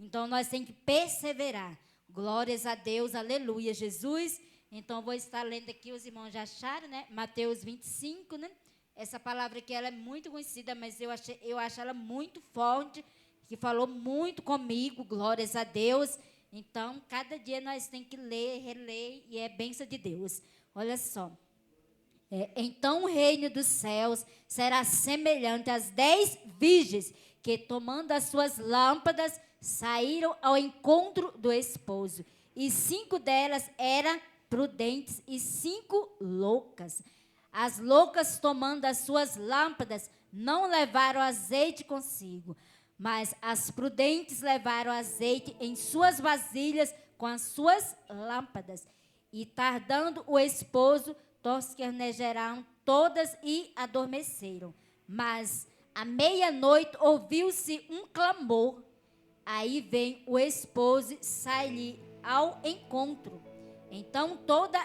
Então, nós temos que perseverar. Glórias a Deus, aleluia, Jesus. Então, eu vou estar lendo aqui, os irmãos já acharam, né? Mateus 25, né? Essa palavra aqui, ela é muito conhecida, mas eu acho ela muito forte, que falou muito comigo, glórias a Deus. Então, cada dia nós temos que ler, reler, e é bênção de Deus. Olha só. Então o reino dos céus será semelhante às 10 virgens que, tomando as suas lâmpadas, saíram ao encontro do esposo. E 5 delas eram prudentes e 5 loucas. As loucas, tomando as suas lâmpadas, não levaram azeite consigo, mas as prudentes levaram azeite em suas vasilhas com as suas lâmpadas. E tardando o esposo, tosquenejaram todas e adormeceram. Mas à meia-noite ouviu-se um clamor. Aí vem o esposo, sai-lhe ao encontro. Então todas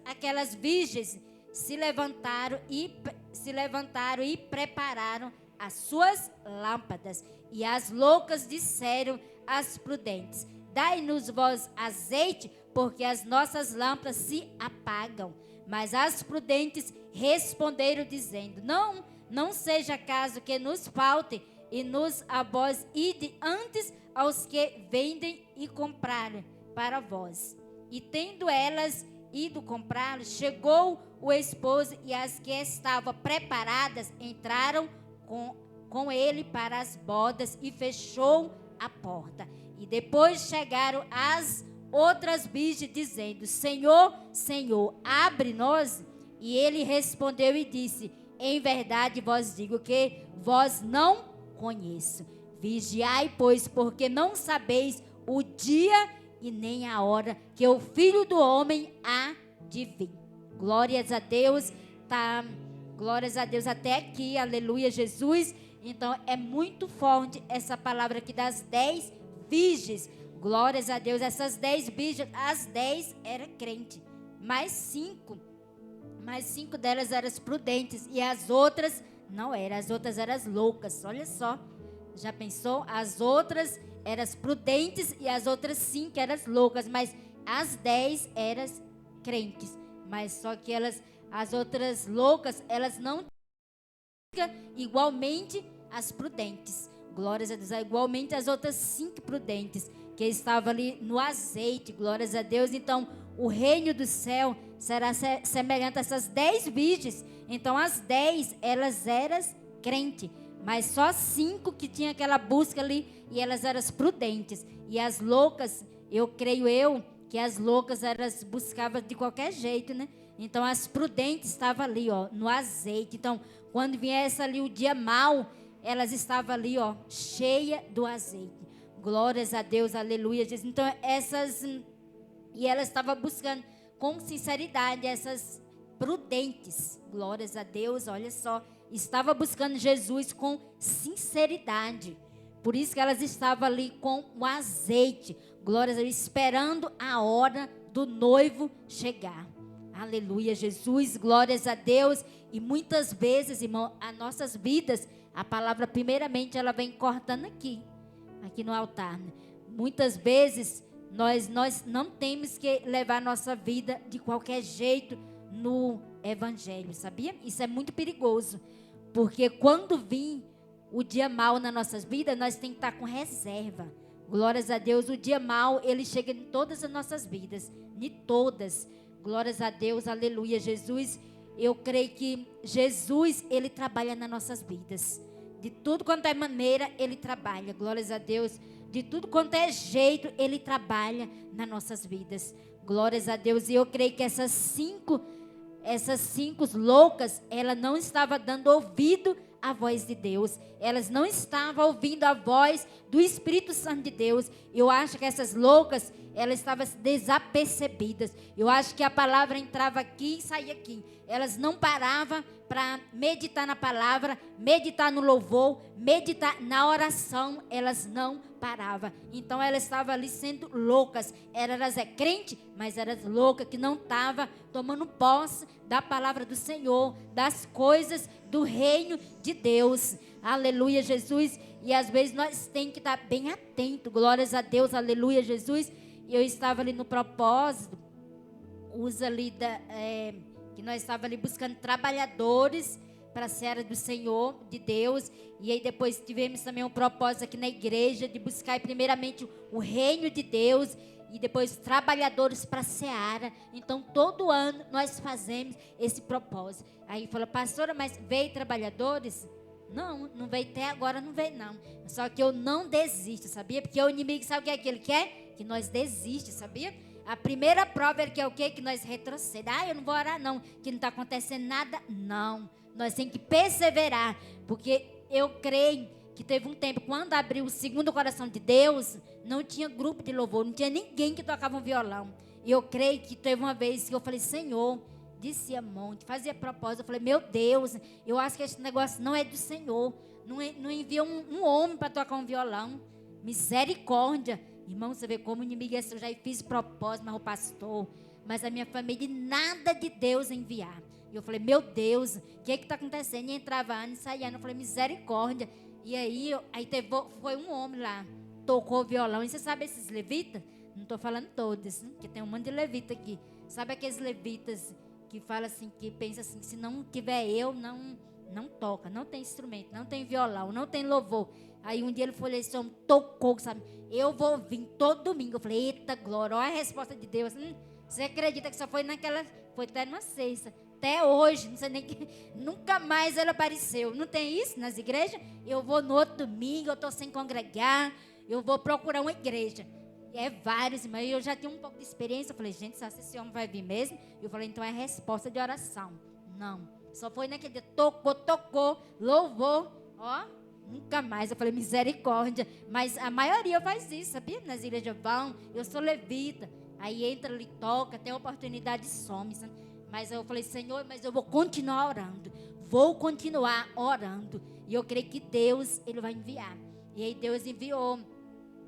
aquelas virgens se levantaram e prepararam as suas lâmpadas. E as loucas disseram às prudentes: dai-nos vós azeite, porque as nossas lâmpadas se apagam. Mas as prudentes responderam, dizendo: não seja caso que nos falte, e nos a vós ide antes aos que vendem e comprarem para vós. E tendo elas ido comprar, chegou o esposo, e as que estavam preparadas entraram com ele para as bodas, e fechou a porta. E depois chegaram as outras virgens, dizendo: Senhor, Senhor, abre-nos. E ele respondeu e disse: em verdade vos digo que vós não conheço. Vigiai, pois, porque não sabeis o dia e nem a hora que o Filho do Homem há de vir. Glórias a Deus, tá? Glórias a Deus até aqui, aleluia, Jesus. Então é muito forte essa palavra aqui das 10 virgens. Glórias a Deus, essas 10 virgens, as 10 eram crentes, mais 5 delas eram prudentes, e as outras não eram, as outras eram as loucas. Olha só, já pensou? As outras eram prudentes e as outras 5 eram loucas, mas as 10 eram crentes. Mas só que as outras loucas, elas não igualmente as prudentes. Glórias a Deus, igualmente as outras 5 prudentes que estavam ali no azeite. Glórias a Deus. Então o reino do céu será semelhante a essas 10 virgens. Então as 10 elas eram crentes, mas só 5 que tinha aquela busca ali, e elas eram prudentes. E as loucas, eu creio que as loucas elas buscavam de qualquer jeito, né? Então as prudentes estavam ali, ó, no azeite. Então quando viesse ali o dia mau, elas estavam ali, ó, cheia do azeite. Glórias a Deus, aleluia, Jesus. Então e elas estavam buscando com sinceridade, essas prudentes, glórias a Deus, olha só, estava buscando Jesus com sinceridade. Por isso que elas estavam ali com o azeite, glórias a Deus, esperando a hora do noivo chegar. Aleluia, Jesus, glórias a Deus. E muitas vezes, irmão, as nossas vidas, a palavra primeiramente ela vem cortando aqui no altar, né? Muitas vezes nós não temos que levar nossa vida de qualquer jeito no evangelho, sabia? Isso é muito perigoso, porque quando vir o dia mau nas nossas vidas, nós temos que estar com reserva. Glórias a Deus, o dia mau, ele chega em todas as nossas vidas, em todas. Glórias a Deus, aleluia, Jesus. Eu creio que Jesus, ele trabalha nas nossas vidas. De tudo quanto é maneira, ele trabalha. Glórias a Deus. De tudo quanto é jeito, ele trabalha nas nossas vidas. Glórias a Deus. E eu creio que essas cinco loucas, ela não estava dando ouvido à voz de Deus. Elas não estavam ouvindo a voz do Espírito Santo de Deus. Eu acho que essas loucas, elas estavam desapercebidas. Eu acho que a palavra entrava aqui e saía aqui. Elas não paravam para meditar na palavra, meditar no louvor, meditar na oração. Elas não paravam. Então elas estavam ali sendo loucas. Elas é crente, mas elas loucas que não estavam tomando posse da palavra do Senhor, das coisas do reino de Deus. aleluia, Jesus. E às vezes nós temos que estar bem atentos, glórias a Deus, aleluia, Jesus. E eu estava ali no propósito, usa ali, que nós estávamos ali buscando trabalhadores para a seara do Senhor, de Deus. E aí depois tivemos também um propósito aqui na igreja, de buscar primeiramente o reino de Deus, e depois trabalhadores para a seara. Então todo ano nós fazemos esse propósito. Aí falou, pastora, mas veio trabalhadores? Não veio até agora, não veio não. Só que eu não desisto, sabia? Porque o inimigo sabe o que é que ele quer? Que nós desistimos, sabia? A primeira prova ele quer o quê? Que nós retrocedamos. Eu não vou orar não, que não está acontecendo nada. Não, nós temos que perseverar. Porque eu creio que teve um tempo, quando abriu o segundo coração de Deus, não tinha grupo de louvor, não tinha ninguém que tocava um violão. E eu creio que teve uma vez que eu falei, Senhor, descia monte, fazia propósito. Eu falei, meu Deus, eu acho que esse negócio não é do Senhor. Não envia um homem para tocar um violão. Misericórdia. Irmão, você vê como o inimigo é. Eu já fiz propósito, mas o pastor, mas a minha família, nada de Deus enviar. E eu falei, meu Deus, o que está acontecendo? E entrava ano e saía ano. Eu falei, misericórdia. E aí foi um homem lá, tocou violão. E você sabe esses levitas? Não estou falando todos, né? Porque tem um monte de levita aqui. Sabe aqueles levitas que falam assim, que pensam assim, se não tiver eu, não toca, não tem instrumento, não tem violão, não tem louvor. Aí um dia ele foi, esse homem tocou, sabe? Eu vou vir todo domingo. Eu falei, eita glória, olha a resposta de Deus. Você acredita que só foi foi até numa sexta. Até hoje, não sei nem que, nunca mais ele apareceu. Não tem isso nas igrejas? Eu vou no outro domingo, eu estou sem congregar, eu vou procurar uma igreja. E é vários, mas eu já tinha um pouco de experiência. Eu falei, gente, se esse homem vai vir mesmo? Eu falei, então é resposta de oração. Não, só foi naquele dia, tocou, louvou, ó, nunca mais. Eu falei, misericórdia. Mas a maioria faz isso, sabia? Nas igrejas vão, eu sou levita. Aí entra ali, toca, tem oportunidade, some, sabe? Mas eu falei, Senhor, mas eu vou continuar orando. Vou continuar orando. E eu creio que Deus, Ele vai enviar. E aí Deus enviou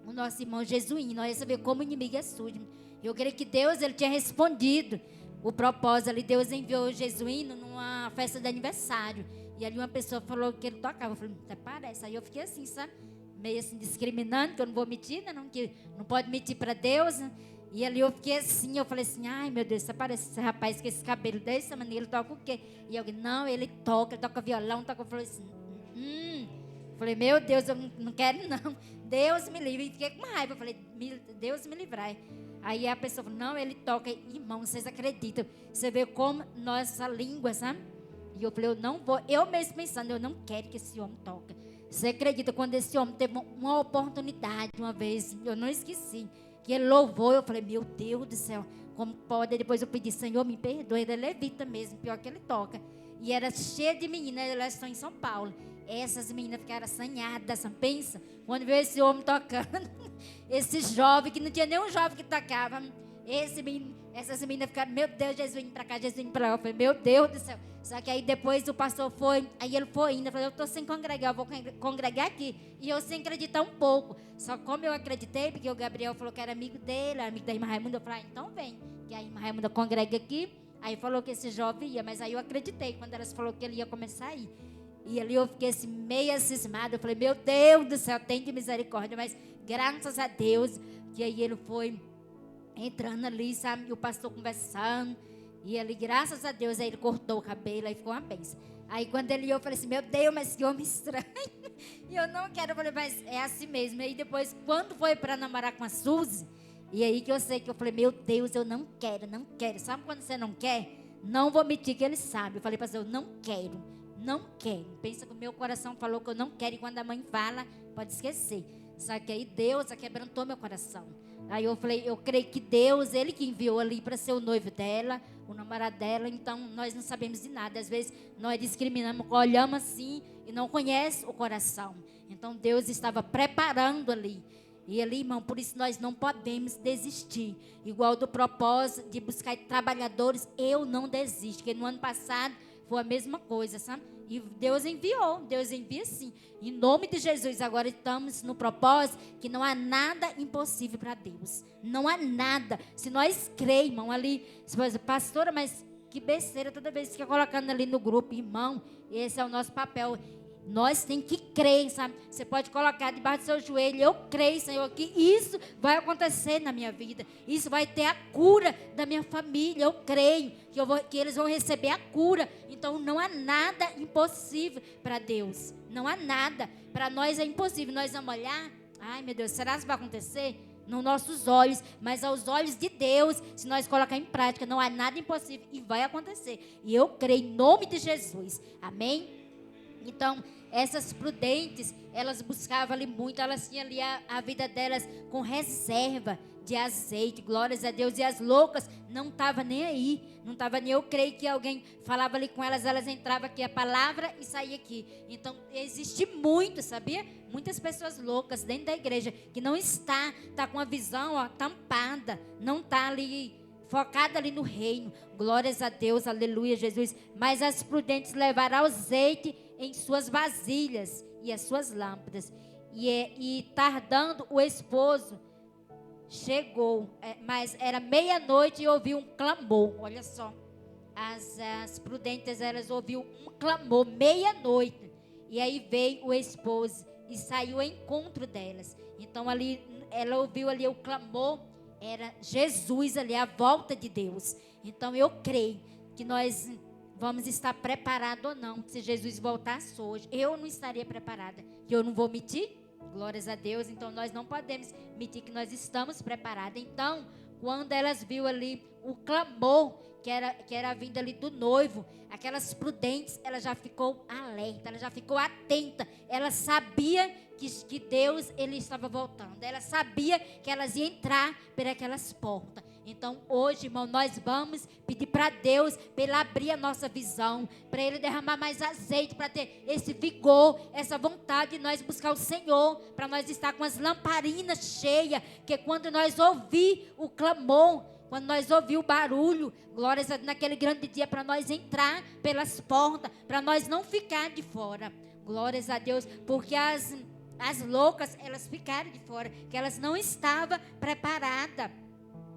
o nosso irmão Jesuíno. Olha, você vê como o inimigo é sujo. Eu creio que Deus, Ele tinha respondido o propósito ali. Deus enviou o Jesuíno numa festa de aniversário. E ali uma pessoa falou que ele tocava. Eu falei, até parece. Aí eu fiquei assim, sabe? Meio assim, discriminando, que eu não vou mentir, né? Não, que não pode mentir para Deus, né? E ali eu fiquei assim, eu falei assim, ai meu Deus, você parece esse rapaz com esse cabelo dessa maneira, ele toca o quê? E alguém, não, ele toca violão, toca. Eu falei assim, falei, meu Deus, eu não quero não, Deus me livre. E fiquei com raiva, eu falei, Deus me livrai. Aí a pessoa falou, não, ele toca. Irmão, vocês acreditam? Você vê como nossa língua, sabe? E eu falei, eu não vou, eu mesmo pensando, eu não quero que esse homem toque. Você acredita, quando esse homem teve uma oportunidade uma vez, eu não esqueci, que ele louvou, eu falei, meu Deus do céu, como pode? Depois eu pedi, Senhor, me perdoe, ele é levita mesmo, pior que ele toca. E era cheio de meninas, elas estão em São Paulo. Essas meninas ficaram assanhadas, pensa, quando veio esse homem tocando, esse jovem, que não tinha nenhum jovem que tocava, essas meninas ficaram, meu Deus, Jesus para cá, Jesus para lá. Eu falei, meu Deus do céu. Só que aí depois o pastor foi, aí ele foi indo, eu falei, eu estou sem congregar, eu vou congregar aqui. E eu sem acreditar um pouco. Só como eu acreditei, porque o Gabriel falou que era amigo dele, amigo da irmã Raimunda, eu falei, então vem. Que a irmã Raimunda congrega aqui, aí falou que esse jovem ia, mas aí eu acreditei, quando elas falou que ele ia começar a ir. E ali eu fiquei assim, meio cismada, eu falei, meu Deus do céu, tem de misericórdia, mas graças a Deus, que aí ele foi entrando ali, sabe, e o pastor conversando, e ali, graças a Deus, aí ele cortou o cabelo, aí ficou uma bênção. Aí quando ele ia, eu falei assim, meu Deus, mas que homem estranho, e eu não quero, eu falei, mas é assim mesmo. E aí depois, quando foi para namorar com a Suzy, e aí que eu sei que eu falei, meu Deus, eu não quero, sabe quando você não quer? Não vou mentir que ele sabe. Eu falei para você, eu não quero, pensa que o meu coração falou que eu não quero, e quando a mãe fala, pode esquecer. Só que aí Deus quebrantou meu coração. Aí eu falei, eu creio que Deus, Ele que enviou ali para ser o noivo dela, o namorado dela. Então nós não sabemos de nada. Às vezes nós discriminamos, olhamos assim e não conhece o coração. Então Deus estava preparando ali. E ali, irmão, por isso nós não podemos desistir. Igual do propósito de buscar trabalhadores, eu não desisto. Porque no ano passado foi a mesma coisa, sabe? E Deus envia sim. Em nome de Jesus, agora estamos no propósito que não há nada impossível para Deus. Não há nada. Se nós cremos, irmão, ali, se você, pastora, mas que besteira, toda vez que fica colocando ali no grupo, irmão, esse é o nosso papel. Nós temos que crer, sabe? Você pode colocar debaixo do seu joelho: eu creio, Senhor, que isso vai acontecer na minha vida. Isso vai ter a cura da minha família. Eu creio que eles vão receber a cura. Então não há nada impossível para Deus. Não há nada. Para nós é impossível. Nós vamos olhar: ai, meu Deus, será que isso vai acontecer? Nos nossos olhos, mas aos olhos de Deus, se nós colocar em prática, não há nada impossível e vai acontecer. E eu creio em nome de Jesus. Amém? Então, essas prudentes, elas buscavam ali muito, elas tinham ali a vida delas com reserva de azeite, glórias a Deus. E as loucas não estavam nem aí, não estavam nem. Eu creio que alguém falava ali com elas, elas entravam aqui a palavra e saía aqui. Então, existe muito, sabia? Muitas pessoas loucas dentro da igreja, que não está com a visão tampada, não está ali focada ali no reino. Glórias a Deus, aleluia, Jesus. Mas as prudentes levaram azeite em suas vasilhas e as suas lâmpadas. E tardando o esposo, chegou, mas era meia-noite e ouviu um clamor. Olha só, as prudentes, elas ouviu um clamor, meia-noite. E aí veio o esposo e saiu ao encontro delas. Então ali, ela ouviu ali o clamor, era Jesus ali, a volta de Deus. Então eu creio que nós vamos estar preparados ou não. Se Jesus voltasse hoje, eu não estaria preparada. Que eu não vou mentir, glórias a Deus. Então nós não podemos mentir que nós estamos preparados. Então, quando elas viu ali o clamor, que era a vinda ali do noivo, aquelas prudentes, ela já ficou alerta, ela já ficou atenta. Ela sabia que Deus, ele estava voltando. Ela sabia que elas iam entrar por aquelas portas. Então hoje, irmão, nós vamos pedir para Deus, para Ele abrir a nossa visão, para Ele derramar mais azeite, para ter esse vigor, essa vontade de nós buscar o Senhor, para nós estar com as lamparinas cheias, que quando nós ouvir o clamor, quando nós ouvir o barulho, glórias a Deus, naquele grande dia, para nós entrar pelas portas, para nós não ficar de fora, glórias a Deus, porque as loucas, elas ficaram de fora, que elas não estavam preparadas.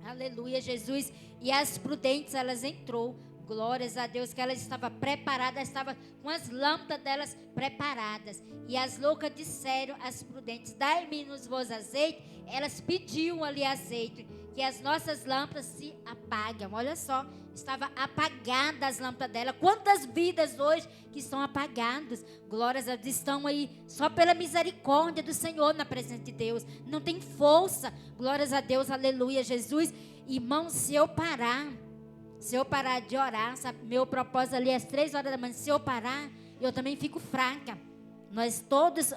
Aleluia, Jesus. E as prudentes, elas entrou. Glórias a Deus, que elas estavam preparadas, estavam com as lâmpadas delas preparadas. E as loucas disseram às prudentes: dai-me-nos vos azeite. Elas pediam ali azeite, que as nossas lâmpadas se apagam. Olha só, estava apagada as lâmpadas dela. Quantas vidas hoje que estão apagadas? Glórias a Deus, estão aí só pela misericórdia do Senhor na presença de Deus. Não tem força. Glórias a Deus, aleluia, Jesus. Irmão, se eu parar de orar, sabe, meu propósito ali é às 3 horas da manhã. Se eu parar, eu também fico fraca. Nós todos,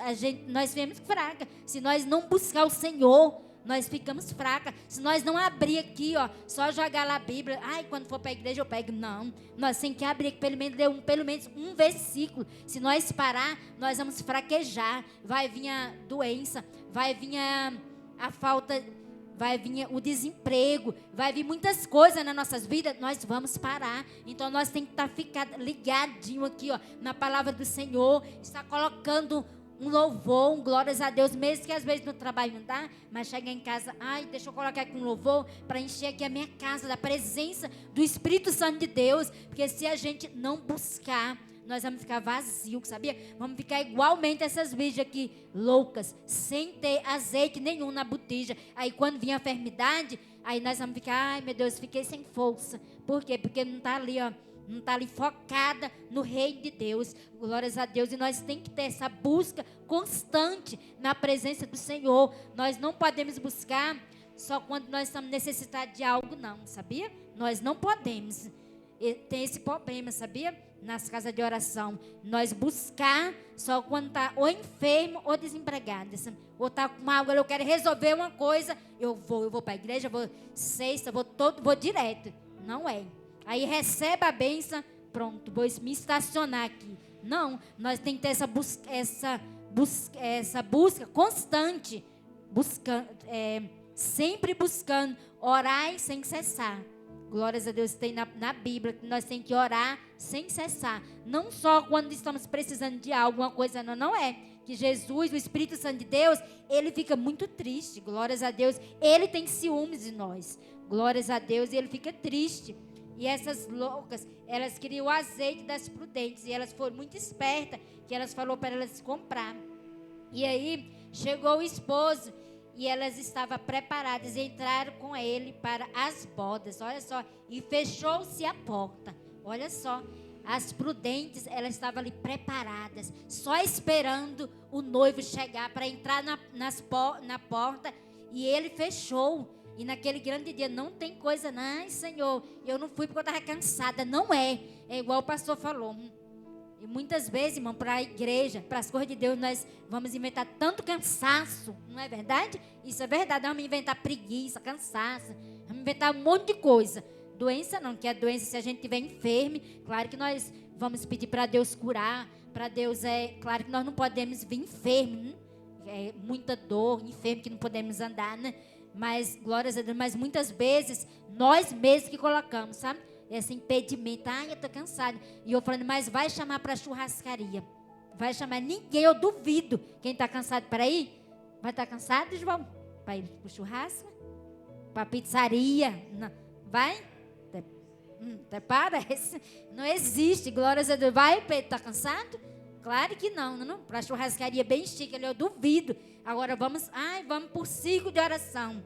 nós viemos fraca. Se nós não buscar o Senhor, nós ficamos fracas. Se nós não abrir aqui, só jogar lá a Bíblia, quando for para a igreja eu pego. Não, nós temos que abrir aqui, pelo menos um versículo. Se nós parar, nós vamos fraquejar. Vai vir a doença, vai vir a falta, vai vir o desemprego, vai vir muitas coisas nas nossas vidas. Nós vamos parar. Então nós temos que ficar ligadinho aqui, na palavra do Senhor. Está colocando um louvor, glórias a Deus, mesmo que às vezes no trabalho não dá, mas chega em casa, deixa eu colocar aqui um louvor para encher aqui a minha casa da presença do Espírito Santo de Deus, porque se a gente não buscar, nós vamos ficar vazios, sabia? Vamos ficar igualmente essas virgens aqui, loucas, sem ter azeite nenhum na botija. Aí quando vir a enfermidade, aí nós vamos ficar, ai meu Deus, fiquei sem força. Por quê? Porque não está ali, não está ali focada no reino de Deus. Glórias a Deus. E nós temos que ter essa busca constante na presença do Senhor. Nós não podemos buscar só quando nós estamos necessitados de algo, não, sabia? Nós não podemos. Tem esse problema, sabia? Nas casas de oração. Nós buscar só quando está ou enfermo ou desempregado. Ou está com algo, eu quero resolver uma coisa, eu vou para a igreja, vou sexta, vou direto. Não é. Aí recebe a bênção, pronto, vou me estacionar aqui. Não, nós temos que ter essa busca constante, sempre buscando, orar sem cessar. Glórias a Deus, tem na Bíblia que nós temos que orar sem cessar. Não só quando estamos precisando de alguma coisa, não é. Que Jesus, o Espírito Santo de Deus, ele fica muito triste. Glórias a Deus, ele tem ciúmes de nós. Glórias a Deus, e ele fica triste. E essas loucas, elas queriam o azeite das prudentes. E elas foram muito espertas, que elas falou para elas comprar. E aí, chegou o esposo, e elas estavam preparadas, e entraram com ele para as bodas, olha só. E fechou-se a porta, olha só. As prudentes, elas estavam ali preparadas, só esperando o noivo chegar para entrar na porta. E ele fechou. E naquele grande dia não tem coisa, não, Senhor, eu não fui porque eu estava cansada. Não é igual o pastor falou. E muitas vezes, irmão, para a igreja, para as coisas de Deus, nós vamos inventar tanto cansaço, não é verdade? Isso é verdade, vamos inventar preguiça, cansaço, vamos inventar um monte de coisa. Doença não, que a doença, se a gente estiver enfermo, claro que nós vamos pedir para Deus curar, para Deus, claro que nós não podemos vir enfermo, né? Muita dor, enfermo que não podemos andar, né? Mas, glórias a Deus, mas muitas vezes, nós mesmos que colocamos, sabe? Esse impedimento, eu estou cansada. E eu falando, mas vai chamar para a churrascaria. Vai chamar ninguém, eu duvido. Quem está cansado para ir? Vai estar cansado, João? Para ir para o churrasco? Para a pizzaria? Não. Vai? Até parece. Não existe, glórias a Deus. Vai, Pedro, está cansado? Claro que não. Para a churrascaria bem chique, eu duvido. Agora vamos por 5 de oração.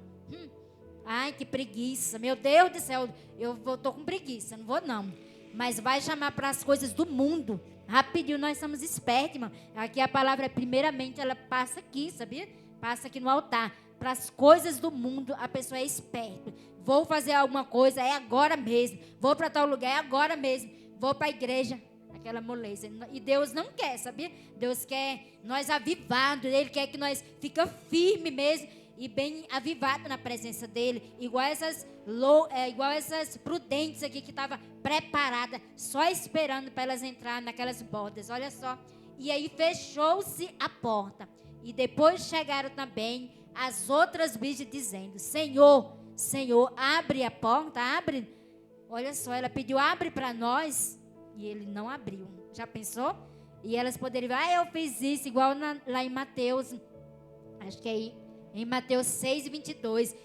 Ai, que preguiça. Meu Deus do céu, eu estou com preguiça, não vou não. Mas vai chamar para as coisas do mundo. Rapidinho, nós somos espertos, irmão. Aqui a palavra, primeiramente, ela passa aqui, sabia? Passa aqui no altar. Para as coisas do mundo, a pessoa é esperta. Vou fazer alguma coisa, é agora mesmo. Vou para tal lugar, é agora mesmo. Vou para a igreja. Aquela moleza. E Deus não quer, sabia? Deus quer nós avivados. Ele quer que nós fiquemos firmes mesmo e bem avivados na presença dele. Igual essas prudentes aqui que estavam preparadas, só esperando para elas entrarem naquelas bodas. Olha só. E aí fechou-se a porta. E depois chegaram também as outras virgens dizendo: Senhor, abre a porta, abre. Olha só, ela pediu, abre para nós. E ele não abriu. Já pensou? E elas poderiam, eu fiz isso, igual lá em Mateus, acho que é em Mateus 6:22.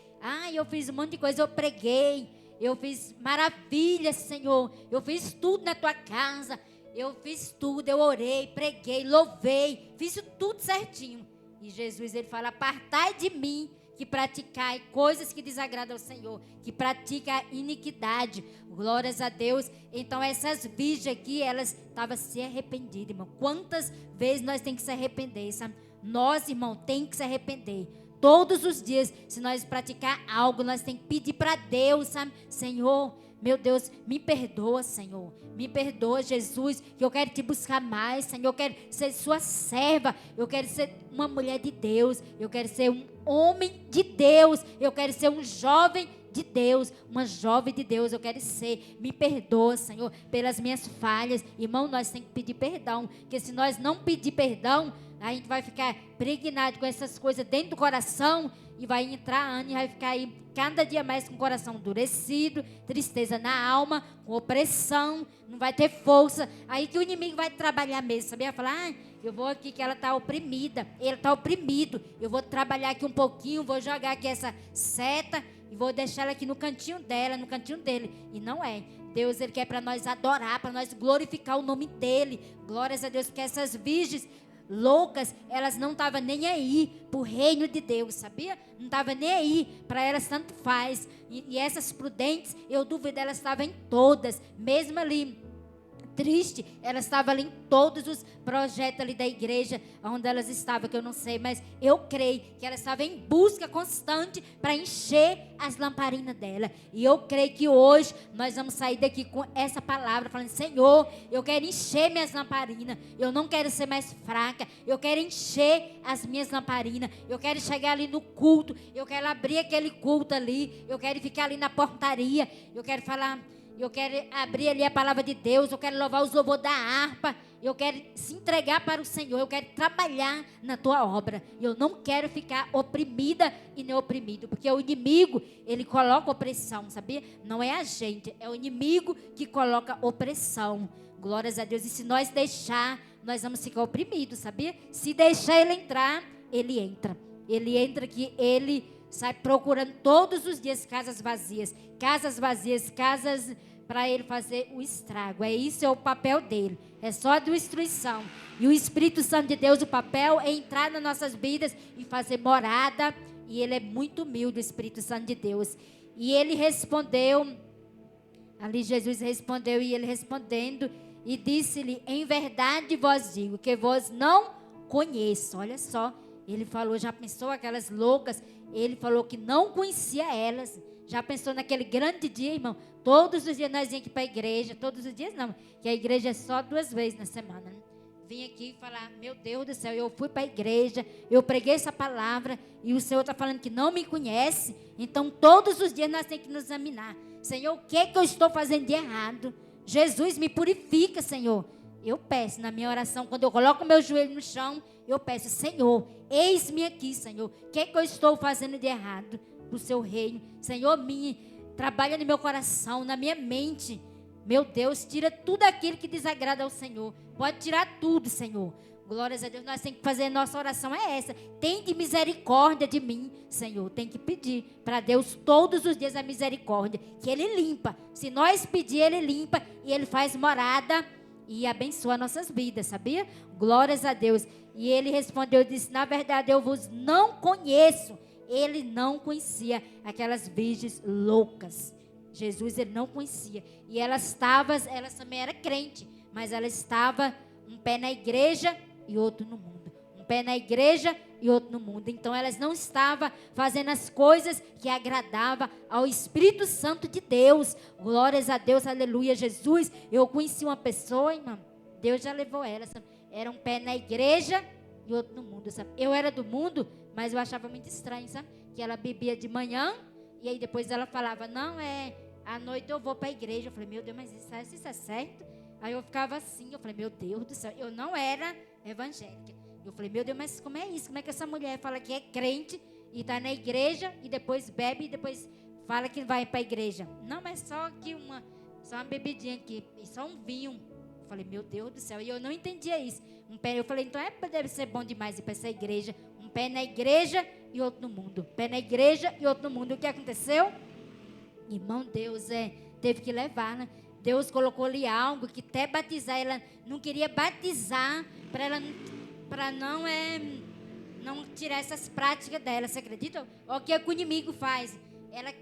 Eu fiz um monte de coisa, eu preguei, eu fiz maravilhas, Senhor. Eu fiz tudo na tua casa, eu fiz tudo, eu orei, preguei, louvei, fiz tudo certinho. E Jesus, ele fala, apartai de mim, que praticai coisas que desagradam ao Senhor, que pratica iniquidade. Glórias a Deus. Então essas virgens aqui, elas estavam se arrependidas, irmão. Quantas vezes nós temos que se arrepender, sabe? Nós, irmão, temos que se arrepender. Todos os dias, se nós praticar algo, nós temos que pedir para Deus, sabe? Senhor, meu Deus, me perdoa, Senhor. Me perdoa, Jesus, que eu quero te buscar mais, Senhor. Eu quero ser sua serva. Eu quero ser uma mulher de Deus. Eu quero ser um homem de Deus. Eu quero ser um jovem de Deus. Uma jovem de Deus eu quero ser. Me perdoa, Senhor, pelas minhas falhas. Irmão, nós temos que pedir perdão. Porque se nós não pedir perdão, a gente vai ficar pregnado com essas coisas dentro do coração e vai entrar ano e vai ficar aí cada dia mais com o coração endurecido, tristeza na alma, com opressão, não vai ter força. Aí que o inimigo vai trabalhar mesmo, sabia? Falar, eu vou aqui que ela está oprimida, ele está oprimido, eu vou trabalhar aqui um pouquinho, vou jogar aqui essa seta e vou deixar ela aqui no cantinho dela, no cantinho dele. E não é. Deus, ele quer para nós adorar, para nós glorificar o nome dele. Glórias a Deus, porque essas virgens loucas, elas não estavam nem aí para o reino de Deus, sabia? Não estavam nem aí, para elas tanto faz. E essas prudentes, eu duvido, elas estavam em todas, mesmo ali triste, elas estavam ali em todos os projetos ali da igreja, onde elas estavam, que eu não sei, mas eu creio que elas estavam em busca constante para encher as lamparinas dela. E eu creio que hoje nós vamos sair daqui com essa palavra, falando, Senhor, eu quero encher minhas lamparinas, eu não quero ser mais fraca, eu quero encher as minhas lamparinas, eu quero chegar ali no culto, eu quero abrir aquele culto ali, eu quero ficar ali na portaria, eu quero falar... Eu quero abrir ali a palavra de Deus, eu quero louvar os louvores da harpa, eu quero se entregar para o Senhor, eu quero trabalhar na tua obra. Eu não quero ficar oprimida e nem oprimido, porque o inimigo, ele coloca opressão, sabia? Não é a gente, é o inimigo que coloca opressão. Glórias a Deus. E se nós deixar, nós vamos ficar oprimidos, sabia? Se deixar ele entrar, ele entra. Ele entra que ele sai procurando todos os dias casas vazias, casas para ele fazer o estrago. Isso é o papel dele. É só a destruição. E o Espírito Santo de Deus, o papel é entrar nas nossas vidas e fazer morada. E ele é muito humilde, o Espírito Santo de Deus. E ele respondeu, ali Jesus respondeu, e ele respondendo, e disse-lhe: em verdade vos digo, que vos não conheço. Olha só, ele falou, já pensou aquelas loucas? Ele falou que não conhecia elas. Já pensou naquele grande dia, irmão? Todos os dias nós íamos aqui para a igreja. Todos os dias não, que a igreja é só 2 vezes na semana, né? Vim aqui falar, meu Deus do céu, eu fui para a igreja, eu preguei essa palavra, e o Senhor está falando que não me conhece. Então todos os dias nós temos que nos examinar. Senhor, o que é que eu estou fazendo de errado? Jesus, me purifica, Senhor. Eu peço na minha oração, quando eu coloco meu joelho no chão, eu peço: Senhor, eis-me aqui, Senhor. O que é que eu estou fazendo de errado para o seu reino? Senhor, trabalha no meu coração, na minha mente. Meu Deus, tira tudo aquilo que desagrada ao Senhor. Pode tirar tudo, Senhor. Glórias a Deus. Nós temos que fazer, nossa oração é essa: tem de misericórdia de mim, Senhor. Tem que pedir para Deus todos os dias a misericórdia, que Ele limpa. Se nós pedir, Ele limpa e Ele faz morada e abençoa nossas vidas, sabia? Glórias a Deus. E ele respondeu, disse: na verdade eu vos não conheço. Ele não conhecia aquelas virgens loucas. Jesus, ele não conhecia. E elas também eram crentes, mas ela estava um pé na igreja e outro no mundo. Um pé na igreja e outro no mundo. Então elas não estavam fazendo as coisas que agradavam ao Espírito Santo de Deus. Glórias a Deus, aleluia. Jesus, eu conheci uma pessoa, irmã, Deus já levou ela, sabe? Era um pé na igreja e outro no mundo, sabe? Eu era do mundo, mas eu achava muito estranho, sabe? Que ela bebia de manhã e aí depois ela falava: não, à noite eu vou para a igreja. Eu falei: meu Deus, mas isso é certo? Aí eu ficava assim, eu falei: meu Deus do céu, eu não era evangélica. Eu falei: meu Deus, mas como é isso? Como é que essa mulher fala que é crente e está na igreja e depois bebe e depois fala que vai para a igreja? Não, mas só uma bebidinha aqui, e só um vinho. Eu falei: meu Deus do céu, e eu não entendia isso. Eu falei: então deve ser bom demais ir para essa igreja. Um pé na igreja e outro no mundo. Pé na igreja e outro no mundo. O que aconteceu? Irmão, Deus teve que levar, né? Deus colocou ali algo que até batizar, ela não queria batizar para não tirar essas práticas dela. Você acredita? O que o inimigo faz? Ela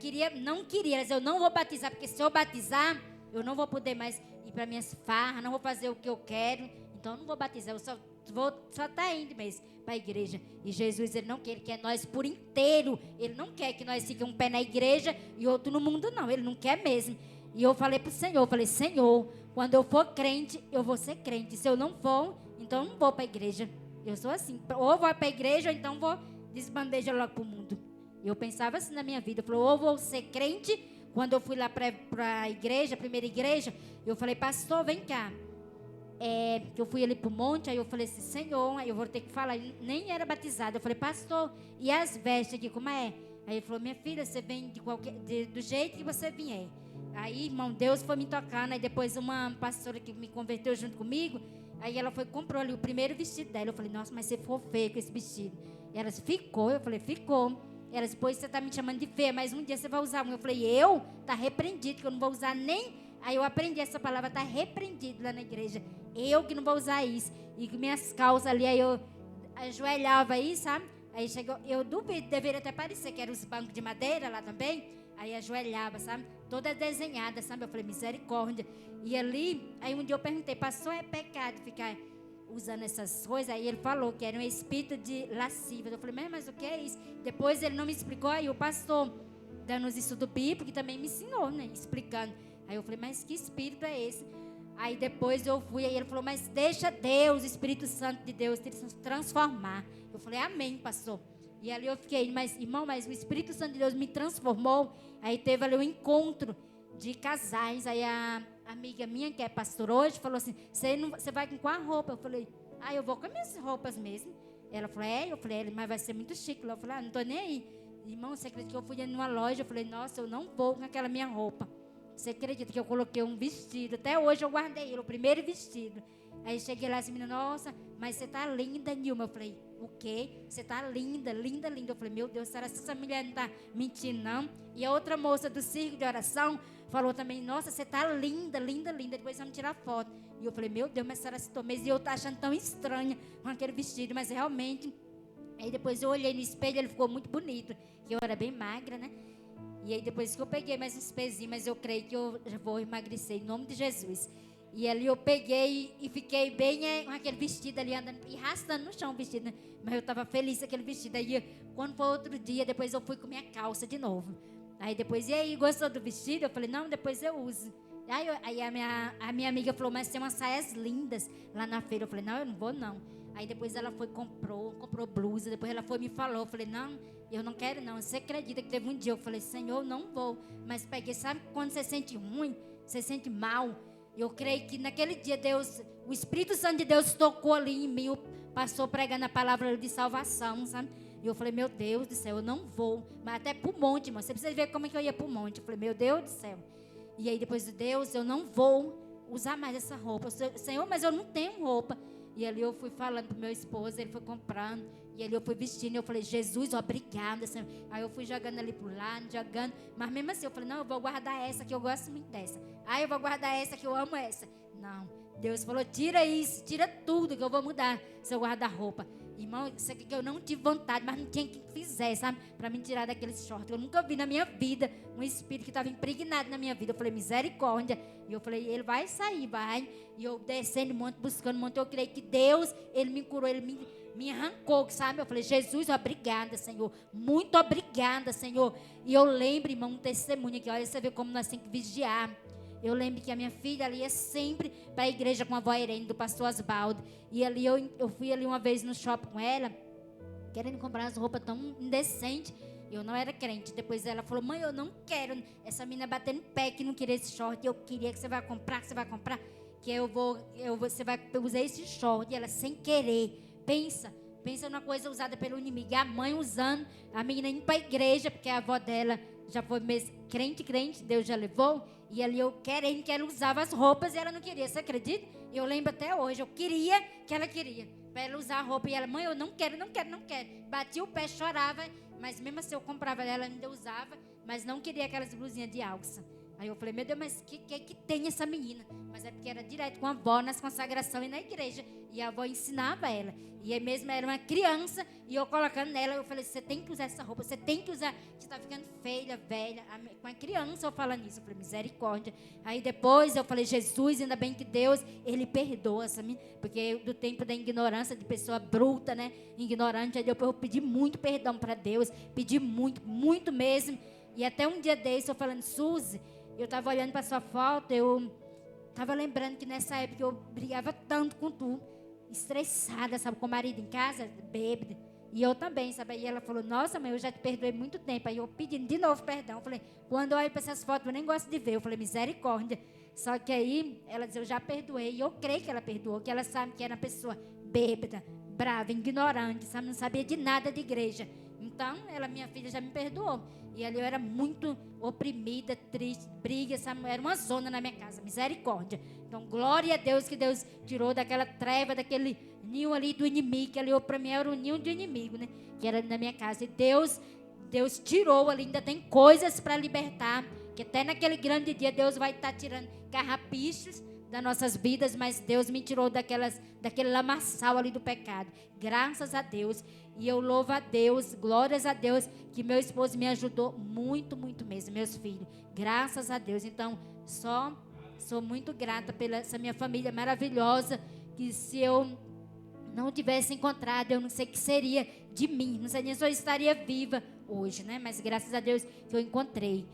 não queria, ela disse: eu não vou batizar, porque se eu batizar, eu não vou poder mais ir para minhas farras, não vou fazer o que eu quero, então eu não vou batizar, eu só tá indo mesmo para a igreja. E Jesus, ele não quer, ele quer nós por inteiro. Ele não quer que nós fiquemos um pé na igreja e outro no mundo, não. Ele não quer mesmo. E eu falei para o Senhor, eu falei: Senhor, quando eu for crente, eu vou ser crente. Se eu não for, então eu não vou para a igreja. Eu sou assim, ou vou para a igreja, ou então vou desbandeja logo para o mundo. Eu pensava assim na minha vida. Eu falei: ou vou ser crente. Quando eu fui lá para a igreja, a primeira igreja, eu falei: pastor, vem cá. Que eu fui ali para o monte, aí eu falei assim: Senhor, aí eu vou ter que falar. Ele nem era batizado. Eu falei: pastor, e as vestes aqui, como é? Aí ele falou: minha filha, você vem do jeito que você vier. Aí, irmão, Deus foi me tocando. Aí depois uma pastora que me converteu junto comigo, aí ela comprou ali o primeiro vestido dela. Eu falei: nossa, mas você ficou feia com esse vestido. E ela disse: ficou. Eu falei: ficou. Ela disse: pois você está me chamando de feia, mas um dia você vai usar um. Eu falei: tá repreendido, que eu não vou usar nem... Aí eu aprendi essa palavra: tá repreendido lá na igreja. Eu que não vou usar isso. E com minhas calças ali, aí eu ajoelhava aí, sabe? Aí chegou, eu duvido, deveria até parecer que eram os bancos de madeira lá também. Aí ajoelhava, sabe? Toda desenhada, sabe? Eu falei: misericórdia. E ali, aí um dia eu perguntei: pastor, é pecado ficar usando essas coisas? Aí ele falou que era um espírito de lascívia. Eu falei: mas o que é isso? Depois ele não me explicou. Aí o pastor, dando os estudos bíblicos, que também me ensinou, né? Explicando. Aí eu falei: mas que espírito é esse? Aí depois eu fui, aí ele falou: mas deixa Deus, o Espírito Santo de Deus, te transformar. Eu falei: amém, pastor. E ali eu fiquei: mas irmão, mas o Espírito Santo de Deus me transformou. Aí teve ali um encontro de casais. Aí a amiga minha, que é pastora hoje, falou assim: você vai com qual roupa? Eu falei: eu vou com as minhas roupas mesmo. Ela falou: eu falei: mas vai ser muito chique. Eu falei: não tô nem aí. Irmão, você acredita que eu fui numa loja? Eu falei: nossa, eu não vou com aquela minha roupa. Você acredita que eu coloquei um vestido? Até hoje eu guardei ele, o primeiro vestido. Aí cheguei lá, assim: menina, nossa, mas você tá linda, Nilma. Eu falei: o quê? Você tá linda, linda, linda. Eu falei, meu Deus, será que essa mulher não tá mentindo, não? E a outra moça do circo de oração falou também, nossa, você tá linda, linda, linda. Depois vamos tirar foto. E eu falei, meu Deus, mas será que estou mesmo? E eu tá achando tão estranha com aquele vestido, mas realmente... Aí depois eu olhei no espelho, ele ficou muito bonito. E eu era bem magra, né? E aí depois que eu peguei mais uns pezinhos, mas eu creio que eu já vou emagrecer, em nome de Jesus. E ali eu peguei e fiquei bem com aquele vestido ali, andando e arrastando no chão o vestido, né? Mas eu estava feliz com aquele vestido. Aí quando foi outro dia, depois eu fui com minha calça de novo. Aí depois, e aí, gostou do vestido? Eu falei, não, depois eu uso. Aí a minha amiga falou, mas tem umas saias lindas lá na feira. Eu falei, não, eu não vou não. Aí depois ela foi, comprou blusa. Depois ela foi e me falou. Eu falei, não, eu não quero não. Você acredita que teve um dia? Eu falei, Senhor, não vou. Mas peguei, sabe quando você sente ruim? Você sente mal? Eu creio que naquele dia Deus, o Espírito Santo de Deus tocou ali em mim. Passou pregando a palavra de salvação, sabe? E eu falei, meu Deus do céu, eu não vou. Mas até pro monte, irmão. Você precisa ver como é que eu ia pro monte. Eu falei, meu Deus do céu. E aí depois de Deus, eu não vou usar mais essa roupa. Senhor, mas eu não tenho roupa. E ali eu fui falando pro meu esposo, ele foi comprando. E ali eu fui vestindo, e eu falei, Jesus, obrigada, Senhor. Aí eu fui jogando ali pro lado, jogando. Mas mesmo assim, eu falei, não, eu vou guardar essa, que eu gosto muito dessa. Aí eu vou guardar essa, que eu amo essa. Não, Deus falou, tira isso, tira tudo, que eu vou mudar seu guarda-roupa. Irmão, isso aqui que eu não tive vontade, mas não tinha quem fizesse, sabe? Para me tirar daqueles shorts. Eu nunca vi na minha vida um espírito que estava impregnado na minha vida. Eu falei, misericórdia. E eu falei, ele vai sair, vai. E eu descendo um monte, buscando um monte. Eu creio que Deus, ele me curou, ele me arrancou, sabe? Eu falei, Jesus, obrigada, Senhor. Muito obrigada, Senhor. E eu lembro, irmão, um testemunho aqui. Olha, você vê como nós temos que vigiar. Eu lembro que a minha filha ali ia sempre para a igreja com a avó Irene, do pastor Osvaldo. E ali eu fui ali uma vez no shopping com ela, querendo comprar umas roupas tão indecentes. Eu não era crente. Depois ela falou, mãe, eu não quero essa menina batendo pé que não queria esse short. Eu queria que você vai comprar, que você vai usar esse short. E ela, sem querer, pensa numa coisa usada pelo inimigo. E a mãe usando, a menina indo para a igreja, porque a avó dela já foi mesmo crente, Deus já levou. E ali eu querendo que ela usava as roupas e ela não queria, você acredita? Eu lembro até hoje, eu queria que ela queria, para ela usar a roupa. E ela, mãe, eu não quero. Batia o pé, chorava, mas mesmo assim eu comprava ela, ainda usava, mas não queria aquelas blusinhas de alça. Aí eu falei, meu Deus, mas que tem essa menina? Mas é porque era direto com a avó nas consagrações e na igreja. E a avó ensinava ela. E aí mesmo era uma criança, e eu colocando nela, eu falei, você tem que usar essa roupa, você tem que usar, você está ficando feia, velha. Com a criança eu falando isso, eu falei, misericórdia. Aí depois eu falei, Jesus, ainda bem que Deus, Ele perdoa, sabe? Porque do tempo da ignorância, de pessoa bruta, né? Ignorante, aí depois eu pedi muito perdão para Deus, pedi muito, muito mesmo. E até um dia desse, eu falando, Suzy, eu estava olhando para sua foto, eu estava lembrando que nessa época eu brigava tanto com tu, estressada, sabe, com o marido em casa, bêbada. E eu também, sabe? Aí ela falou, nossa, mãe, eu já te perdoei muito tempo. Aí eu pedindo de novo perdão. Eu falei, quando eu olho para essas fotos, eu nem gosto de ver. Eu falei, misericórdia. Só que aí ela disse, eu já perdoei. E eu creio que ela perdoou, que ela sabe que era uma pessoa bêbada, brava, ignorante, sabe? Não sabia de nada de igreja. Então, minha filha já me perdoou. E ali eu era muito oprimida, triste, briga, sabe? Era uma zona na minha casa, misericórdia. Então, glória a Deus que Deus tirou daquela treva, daquele ninho ali do inimigo, que ali para mim era o ninho do inimigo, né? Que era na minha casa. E Deus tirou ali, ainda tem coisas para libertar, que até naquele grande dia Deus vai estar tirando carrapichos das nossas vidas, mas Deus me tirou daquele lamaçal ali do pecado. Graças a Deus. E eu louvo a Deus, glórias a Deus, que meu esposo me ajudou muito, muito mesmo, meus filhos. Graças a Deus. Então, sou muito grata pela essa minha família maravilhosa, que se eu não tivesse encontrado, eu não sei o que seria de mim. Não sei nem se eu estaria viva hoje, né? Mas graças a Deus que eu encontrei.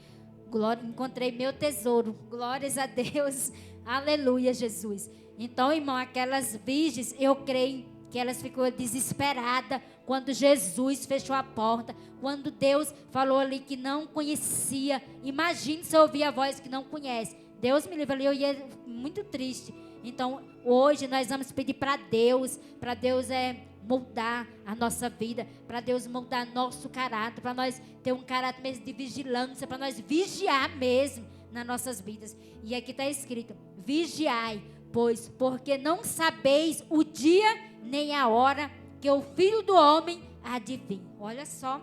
Encontrei meu tesouro. Glórias a Deus. Aleluia, Jesus. Então, irmão, aquelas virgens, eu creio que elas ficou desesperadas quando Jesus fechou a porta, quando Deus falou ali que não conhecia. Imagine se eu ouvir a voz que não conhece. Deus me livre ali, eu ia muito triste. Então, hoje nós vamos pedir para Deus moldar a nossa vida, para Deus moldar nosso caráter, para nós ter um caráter mesmo de vigilância, para nós vigiar mesmo nas nossas vidas. E aqui está escrito, vigiai, porque não sabeis o dia nem a hora porque o Filho do Homem há de vir. Olha só,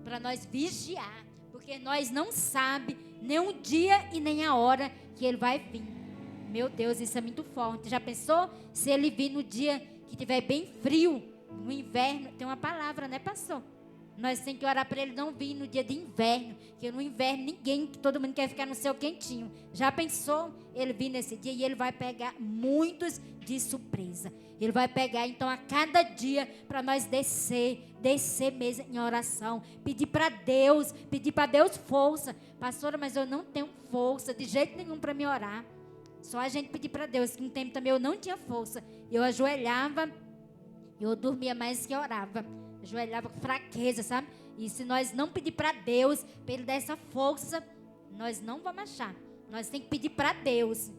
para nós vigiar, porque nós não sabemos nem o dia e nem a hora que ele vai vir. Meu Deus, isso é muito forte. Já pensou se ele vir no dia que tiver bem frio, no inverno? Tem uma palavra, né, pastor? Nós temos que orar para ele não vir no dia de inverno, porque no inverno todo mundo quer ficar no seu quentinho. Já pensou ele vir nesse dia e ele vai pegar muitos de surpresa. Ele vai pegar então a cada dia para nós descer mesmo em oração, pedir para Deus força. Pastora, mas eu não tenho força de jeito nenhum para me orar. Só a gente pedir para Deus, que um tempo também eu não tinha força. Eu ajoelhava, eu dormia mais que orava. Ajoelhava com fraqueza, sabe? E se nós não pedir para Deus, para Ele dar essa força, nós não vamos achar. Nós temos que pedir para Deus.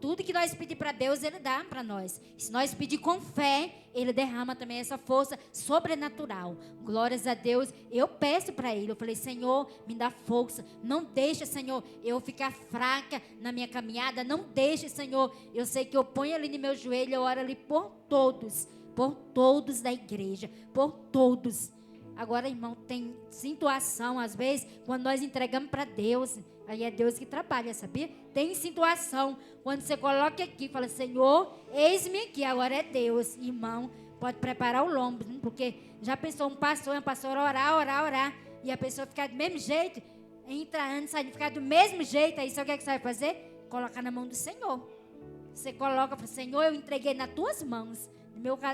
Tudo que nós pedir para Deus, Ele dá para nós. E se nós pedir com fé, Ele derrama também essa força sobrenatural. Glórias a Deus. Eu peço para Ele. Eu falei, Senhor, me dá força. Não deixa, Senhor, eu ficar fraca na minha caminhada. Não deixa, Senhor. Eu sei que eu ponho ali no meu joelho, eu oro ali por todos da igreja, por todos. Agora, irmão, tem situação, às vezes, quando nós entregamos para Deus, aí é Deus que trabalha, sabia? Tem situação, quando você coloca aqui, fala, Senhor, eis-me aqui, agora é Deus. Irmão, pode preparar o lombo, porque já pensou uma pastora orar, e a pessoa ficar do mesmo jeito, entra antes, sai, ficar do mesmo jeito, aí sabe o que é que você vai fazer? Colocar na mão do Senhor. Você coloca, fala, Senhor, eu entreguei nas tuas mãos.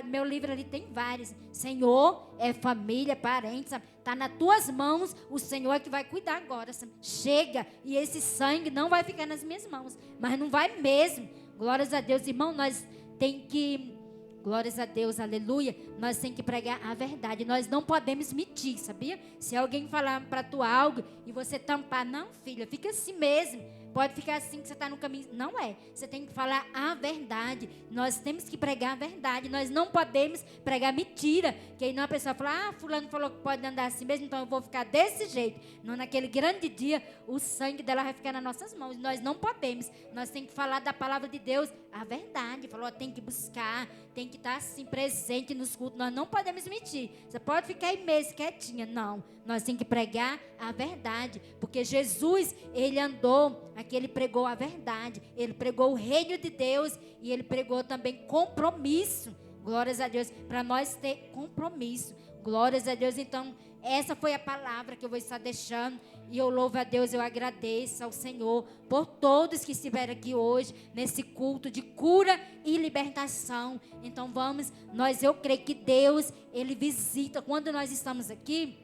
Meu livro ali tem vários. Senhor, é família, parentes, está nas tuas mãos. O Senhor é que vai cuidar agora. Sabe? Chega, e esse sangue não vai ficar nas minhas mãos. Mas não vai mesmo. Glórias a Deus, irmão. Nós tem que, glórias a Deus, aleluia. Nós tem que pregar a verdade. Nós não podemos mentir, sabia? Se alguém falar para tu algo e você tampar, não, filha, fica assim mesmo. Pode ficar assim que você está no caminho. Não é. Você tem que falar a verdade. Nós temos que pregar a verdade. Nós não podemos pregar mentira. Que aí não a pessoa fala, fulano falou que pode andar assim mesmo, então eu vou ficar desse jeito. Não, naquele grande dia, o sangue dela vai ficar nas nossas mãos. Nós não podemos. Nós temos que falar da palavra de Deus, a verdade. Falou, tem que buscar, tem que estar assim presente nos cultos. Nós não podemos mentir. Você pode ficar aí mesmo quietinha. Não. Nós temos que pregar a verdade. Porque Jesus, ele andou aqui, ele pregou a verdade. Ele pregou o reino de Deus. E ele pregou também compromisso. Glórias a Deus. Para nós ter compromisso. Glórias a Deus. Então, essa foi a palavra que eu vou estar deixando. E eu louvo a Deus, eu agradeço ao Senhor por todos que estiveram aqui hoje, nesse culto de cura e libertação. Então vamos, eu creio que Deus, Ele visita, quando nós estamos aqui,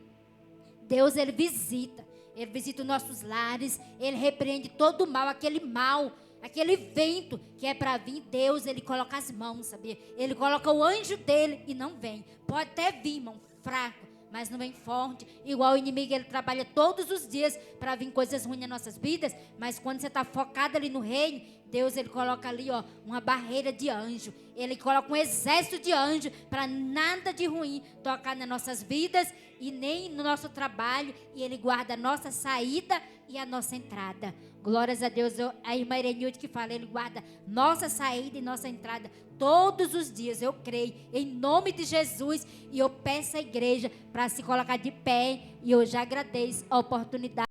Deus, Ele visita os nossos lares, Ele repreende todo o mal, aquele vento que é para vir. Deus, Ele coloca as mãos, sabia? Ele coloca o anjo dele e não vem. Pode até vir, irmão, fraco, mas não vem forte. Igual o inimigo, ele trabalha todos os dias para vir coisas ruins nas nossas vidas, mas quando você está focado ali no reino, Deus, ele coloca ali, uma barreira de anjo. Ele coloca um exército de anjo para nada de ruim tocar nas nossas vidas e nem no nosso trabalho. E ele guarda a nossa saída e a nossa entrada. Glórias a Deus. A irmã Irenilde que fala, ele guarda nossa saída e nossa entrada todos os dias. Eu creio em nome de Jesus. E eu peço à igreja para se colocar de pé. E eu já agradeço a oportunidade.